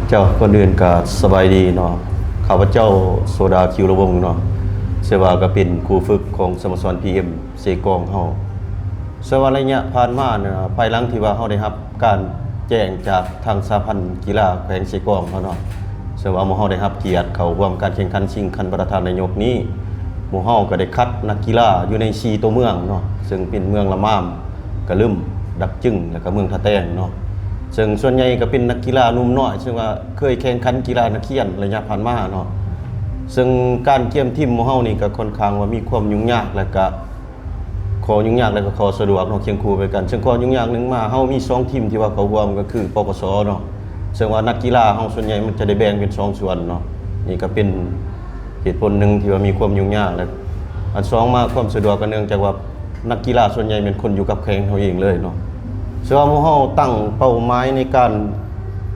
เจ้าก่อนอื่นก็สบายดีเนาะข้าพเจ้าโซดาคิวระวงศ์เนาะเสว่าก็เป็นครูฝึกของสโมสร PM เซกองเฮาสว่าระยะผ่านมาเนี่ยภายหลังที่ว่าเฮาได้รับการแจ้งจากทางสหพันธ์กีฬาแขวงเซกองเฮาเนาะสว่าหมู่เฮาได้รับเกียรติเข้าร่วมการแข่งขันชิงคันประธานนายกนี้หมู่เฮาก็ได้คัดนักกีฬาอยู่ใน4ตัวเมืองเนาะซึ่งเป็นเมืองละมามกะลึมดักจึงแล้วก็เมืองทะแตงเนาะซึ่งส่วนใหญ่ก็เป็นนักกีฬาหนุ่มน้อยซึ่งว่าเคยแข่งขันกีฬานักเรียนระยะผ่านมาเนาะซึ่งการเกี่ยมทีมหมู่เฮานี่ก็ค่อนข้างว่ามีความยุ่งยากแล้วก็ขอยุ่งยากแล้วก็ขอสะดวกเนาะเคียงคู่ไปกันซึ่งขอยุ่งยากนึงมาเฮามี2ทีมที่ว่าเขาร่วมก็คือปปสเนาะซึ่งว่านักกีฬาเฮาส่วนใหญ่มันจะได้แบ่งเป็น2ส่วนเนาะนี่ก็เป็นเหตุผลหนึ่งที่ว่ามีความยุ่งยากแล้วอัน2มาความสะดวกก็เนื่องจากว่านักกีฬาส่วนใหญ่เป็นคนอยู่กับแข้งเฮาเองเลยเนาะซึ่งว่าหมู่เฮาตั้งเป้าหมายในการ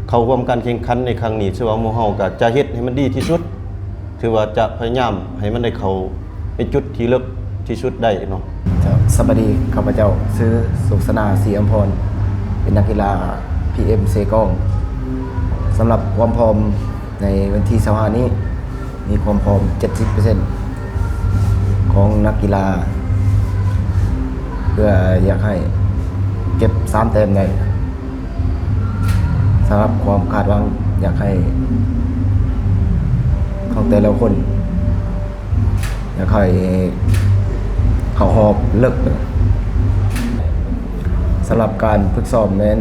เข้าร่วมการแข่งขันในครั้งนี้ซึ่งว่าหมู่เฮาก็จะเฮ็ดให้มันดีที่สุดถือว่าจะพยายามให้มันได้เข้าในจุดที่ลึกที่สุดได้เนาะสวัสดีข้าพเจ้าชื่อสุขสนาศรีอำพรเป็นนักกีฬา PM เซกองสำหรับความพร้อมในวันที่25นี้มีความพร้อม 70% ของนักกีฬาเพื่ออยากให้เก็บ3แต้มได้สำหรับความคาดหวังอยากให้ของแต่ละคนอยากให้เขาหอบเลิกสำหรับการฝึกซ้อมนั้น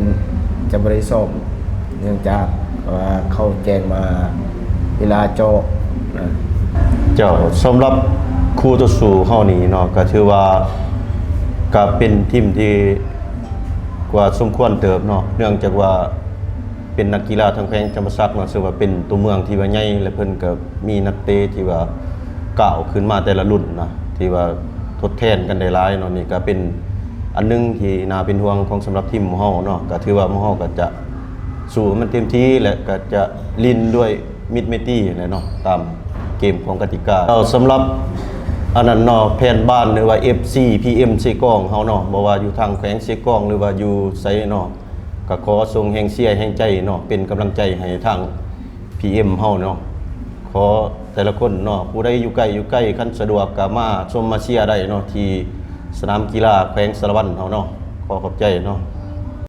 จะไม่ได้ซ้อมเนื่องจากว่าเขาแจ้งมาเวลาโจนะเจ้าสำหรับคู่ต่อสู้เฮานี่เนาะก็ถือว่าก็เป็นทีมที่กว่าสมควรเติบเนาะเนื่องจากว่าเป็นนักกีฬาทางแขวงจำปาสักเนาะซึ่งว่าเป็นตัวเมืองที่ว่าใหญ่และเพิ่นก็มีนักเตะที่ว่าก้าวขึ้นมาแต่ละรุ่นนะที่ว่าทดแทนกันได้หลายเนาะนี่ก็เป็นอันนึงที่น่าเป็นห่วงของสำหรับทีมหมู่เฮาเนาะก็ถือว่าหมู่เฮาก็จะสู้มันเต็มที่และก็จะลิ้นด้วยมิตรไมตรีแหละเนาะตามเกมของกติกาสำหรับอันนั้นเนาะแผนบ้านหรือว่า FC PM เซกองเฮาเนาะบ่ว่าอยู่ทางแขวงเซกองหรือว่าอยู่ไสเนาะก็ขอส่งแรงเชียร์แรงใจเนาะเป็นกำลังใจให้ทาง PM เฮาเนาะขอแต่ละคนเนาะผู้ใดอยู่ใกล้คันสะดวกก็มาชมมาเชียร์ได้เนาะที่สนามกีฬาแขวงสารวัตรเฮาเนาะขอขอบใจเนาะ